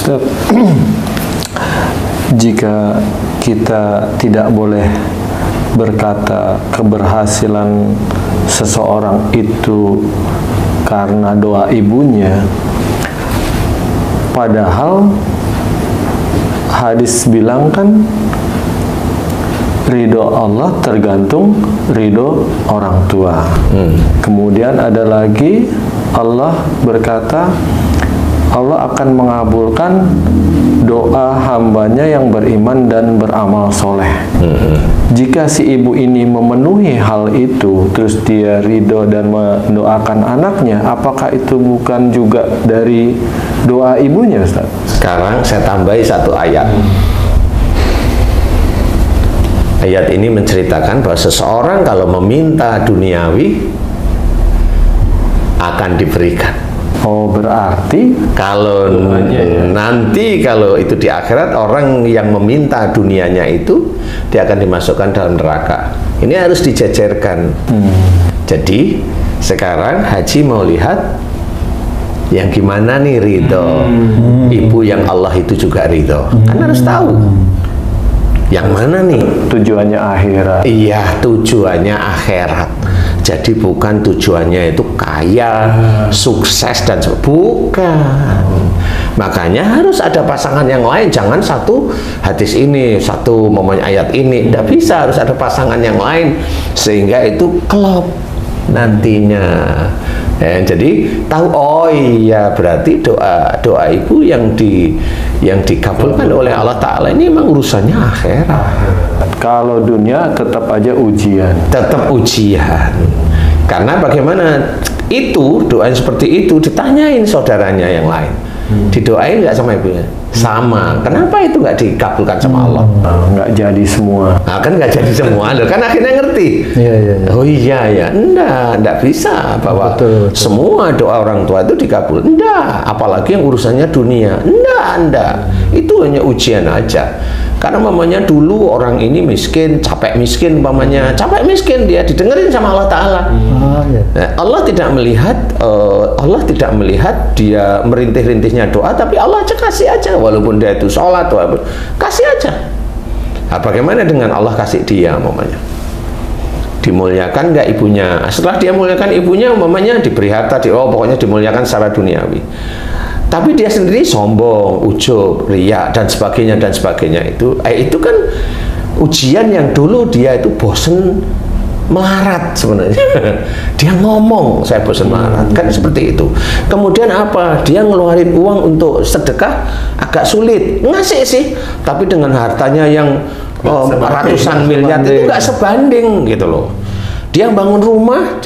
Ustaz, jika kita tidak boleh berkata keberhasilan seseorang itu karena doa ibunya, padahal hadis bilang kan ridho Allah tergantung ridho orang tua. Kemudian ada lagi Allah berkata Allah akan mengabulkan doa hambanya yang beriman dan beramal soleh. Jika si ibu ini memenuhi hal itu, terus dia ridho dan mendoakan anaknya, apakah itu bukan juga dari doa ibunya, Ustaz? Sekarang saya tambahi satu ayat. Ayat ini menceritakan bahwa seseorang kalau meminta duniawi akan diberikan. Oh, berarti kalau nanti kalau itu di akhirat, orang yang meminta dunianya itu dia akan dimasukkan dalam neraka. Ini harus dijajarkan. Jadi sekarang Haji mau lihat yang gimana nih ridho ibu yang Allah itu juga ridho. Kan harus tahu yang mana nih tujuannya akhirat. Iya, tujuannya akhirat. Jadi bukan tujuannya itu kaya, sukses dan bukan. Makanya harus ada pasangan yang lain. Jangan satu hadis ini, satu momennya ayat ini. Tidak bisa, harus ada pasangan yang lain sehingga itu klop nantinya. Jadi tahu, oh iya berarti doa ibu yang dikabulkan oleh Allah Ta'ala ini memang urusannya akhirat. Kalau dunia tetap aja ujian. Tetap ujian. Karena bagaimana itu doa seperti itu ditanyain saudaranya yang lain. Didoain nggak sama ibunya? Sama. Kenapa itu nggak dikabulkan sama Allah? Nggak jadi semua. Nah, kan nggak jadi semua. Kan akhirnya ngerti. Oh iya ya, enggak bisa bahwa semua doa orang tua itu dikabul. Enggak. Apalagi yang urusannya dunia. Enggak. Itu hanya ujian aja. Karena mamanya dulu orang ini miskin, capek miskin, capek miskin dia didengerin sama Allah Ta'ala. Nah, Allah tidak melihat dia merintih-rintihnya doa, tapi Allah aja kasih aja, walaupun dia itu sholat, kasih aja. Nah, bagaimana dengan Allah kasih dia mamanya? Dimuliakan nggak ibunya? Setelah dia muliakan ibunya, mamanya diberi harta, pokoknya dimuliakan secara duniawi. Tapi dia sendiri sombong, ujub, riya dan sebagainya itu kan ujian yang dulu dia itu bosen melarat sebenarnya. Dia ngomong saya bosen melarat, kan seperti itu. Kemudian apa? Dia ngeluarin uang untuk sedekah agak sulit, ngasih sih, tapi dengan hartanya yang ratusan miliar itu nggak sebanding gitu loh. Dia bangun rumah,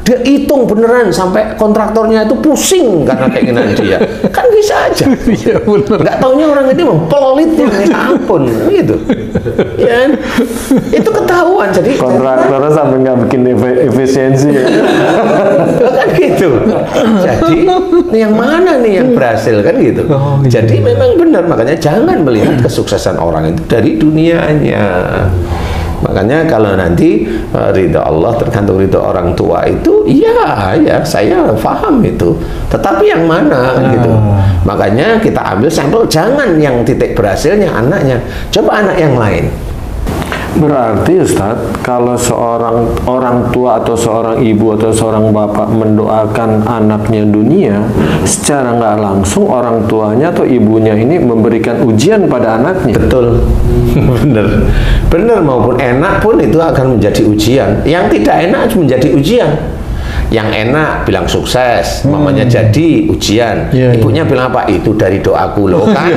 dia hitung beneran sampai kontraktornya itu pusing karena keinginan dia. Kan bisa aja. Nggak taunya orang itu pelit ya, ampun gitu. Ya, itu ketahuan. Jadi kontraktornya sampai nggak bikin efisiensi. Kan gitu. Jadi yang mana nih yang berhasil kan gitu. Jadi memang benar, makanya jangan melihat kesuksesan orang itu dari dunianya. Makanya kalau nanti ridho Allah tergantung ridho orang tua itu, ya saya paham itu. Tetapi yang mana kan gitu. Makanya kita ambil sampel, jangan yang titik berhasilnya anaknya, coba anak yang lain. Berarti Ustadz, kalau seorang orang tua atau seorang ibu atau seorang bapak mendoakan anaknya dunia, secara nggak langsung orang tuanya atau ibunya ini memberikan ujian pada anaknya. Betul. bener maupun enak pun itu akan menjadi ujian. Yang tidak enak menjadi ujian. Yang enak bilang sukses, mamanya jadi ujian, ibunya bilang apa? Itu dari doaku loh kan.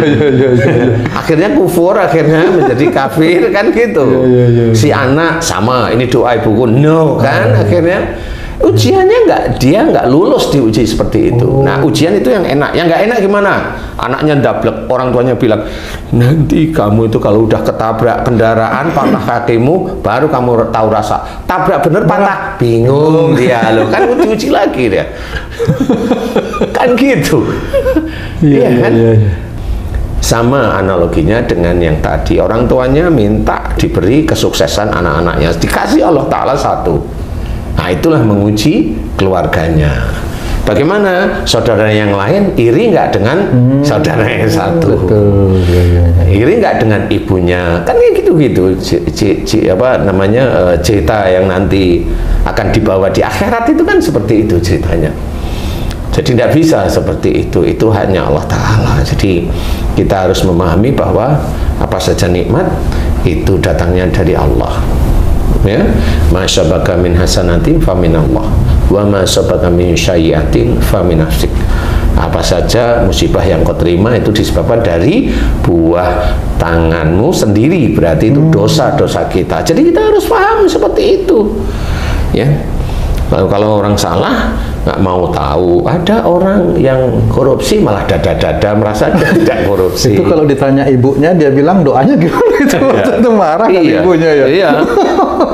Akhirnya kufur, akhirnya menjadi kafir kan gitu. Si anak sama, ini doa ibuku, no kan. Akhirnya ujiannya dia nggak lulus diuji seperti itu. Nah, ujian itu yang enak. Yang nggak enak gimana? Anaknya ndablek, orang tuanya bilang, nanti kamu itu kalau udah ketabrak kendaraan patah kakimu, baru kamu tahu rasa. Tabrak bener patah, bingung dia loh. Kan diuji lagi dia. Kan gitu. Iya kan? Sama analoginya dengan yang tadi, orang tuanya minta diberi kesuksesan anak-anaknya, dikasih Allah Ta'ala satu. Nah, itulah menguji keluarganya. Bagaimana saudara yang lain iri nggak dengan saudara yang satu? Betul. Iri nggak dengan ibunya? Kan kayak gitu-gitu. Cerita yang nanti akan dibawa di akhirat itu kan seperti itu ceritanya. Jadi tidak bisa seperti itu hanya Allah Ta'ala. Jadi kita harus memahami bahwa apa saja nikmat itu datangnya dari Allah. Ya, ma syabaka min hasanatin fa min Allah, wa ma syabaka min sayyi'atin fa min nafsik. Apa saja musibah yang kau terima itu disebabkan dari buah tanganmu sendiri, berarti itu dosa-dosa kita. Jadi kita harus paham seperti itu. Ya. Lalu kalau orang salah nggak mau tahu, ada orang yang korupsi malah dada-dada merasa dia tidak korupsi. Itu kalau ditanya ibunya dia bilang doanya gimana itu marah kan ibunya ya. Iya.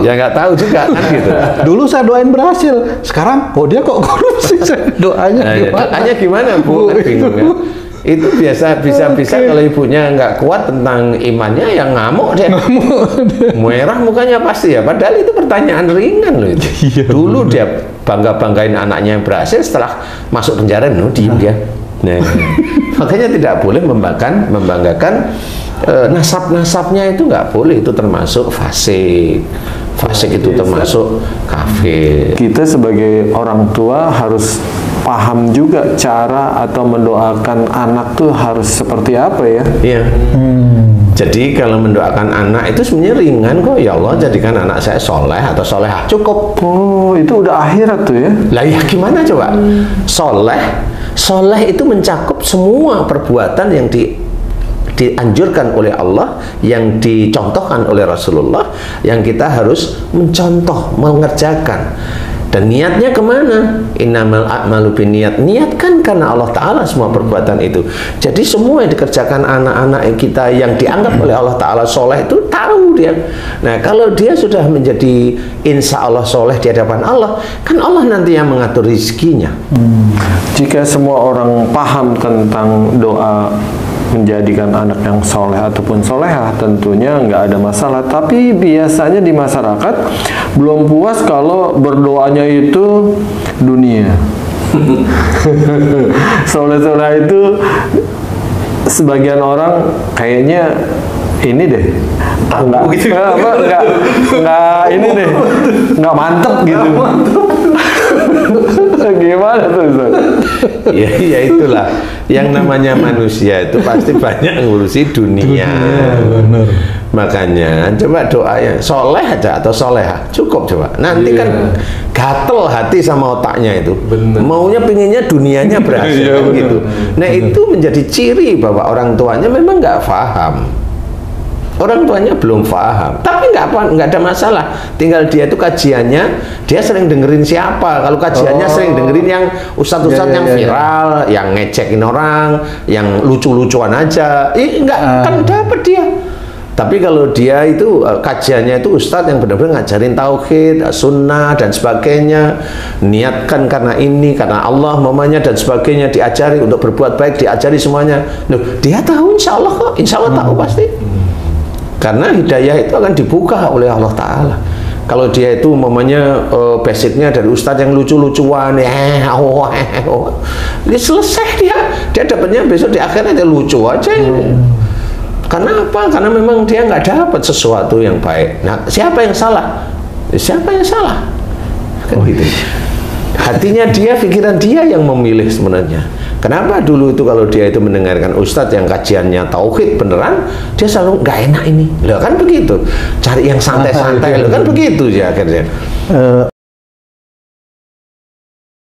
Ya nggak tahu juga kan gitu. Dulu saya doain berhasil, sekarang dia kok korupsi, doanya gimana? Doanya gimana Bu? Kan bingung ya. Itu bisa kalau ibunya nggak kuat tentang imannya yang ngamuk dia. Merah mukanya pasti ya. Padahal itu pertanyaan ringan loh itu. Dulu dia banggain anaknya yang berhasil, setelah masuk penjara diem dia. Nah, makanya tidak boleh membanggakan nasab-nasabnya, itu nggak boleh, itu termasuk fasik. Fasik itu termasuk kafir. Kita sebagai orang tua harus paham juga cara atau mendoakan anak tuh harus seperti apa ya. Iya. Jadi kalau mendoakan anak itu sebenarnya ringan kok. Ya Allah, jadikan anak saya soleh atau solehah, cukup. Oh, itu udah akhirat tuh ya. Lah ya gimana coba? Soleh itu mencakup semua perbuatan yang dianjurkan oleh Allah, yang dicontohkan oleh Rasulullah, yang kita harus mencontoh, mengerjakan. Dan niatnya kemana? Innamal a'malu binniyat. Niatkan karena Allah Ta'ala semua perbuatan itu. Jadi semua yang dikerjakan anak-anak kita yang dianggap oleh Allah Ta'ala soleh itu tahu dia. Nah kalau dia sudah menjadi insya Allah soleh di hadapan Allah, kan Allah nanti yang mengatur rezekinya. Jika semua orang paham tentang doa menjadikan anak yang soleh ataupun solehah, tentunya nggak ada masalah. Tapi biasanya di masyarakat belum puas kalau berdoanya itu dunia. Soleh-soleh itu sebagian orang kayaknya ini deh, nggak ini deh, nggak mantep gitu. Gimana tuh Ustaz? Ya itulah yang namanya manusia itu pasti banyak ngurusi dunia. Bener. Makanya coba doanya soleh aja atau soleha cukup coba. Nanti kan gatel hati sama otaknya itu. Bener. Maunya pinginnya dunianya berhasil kan gitu. Nah itu menjadi ciri bahwa orang tuanya memang nggak paham. Orang tuanya belum paham, tapi nggak ada masalah. Tinggal dia itu kajiannya, dia sering dengerin siapa. Kalau kajiannya sering dengerin yang ustadz-ustadz yang viral, yang ngecekin orang, yang lucu-lucuan aja, kan dapat dia. Tapi kalau dia itu kajiannya itu ustadz yang benar-benar ngajarin tauhid, sunnah dan sebagainya, niatkan karena ini, karena Allah mamanya dan sebagainya, diajari untuk berbuat baik, diajari semuanya. Loh, dia tahu insya Allah kok, insya Allah tahu pasti. Karena hidayah itu akan dibuka oleh Allah Ta'ala. Kalau dia itu mamanya basicnya dari ustadz yang lucu-lucuan, dia selesai dia dapatnya besok di akhirnya dia lucu aja. Karena apa? Karena memang dia nggak dapat sesuatu yang baik. Nah, siapa yang salah? Siapa yang salah? Kan gitu. Hatinya dia, pikiran dia yang memilih sebenarnya. Kenapa dulu itu kalau dia itu mendengarkan ustadz yang kajiannya tauhid beneran, dia selalu nggak enak ini. Loh kan begitu. Cari yang santai-santai, loh kan begitu ya akhirnya.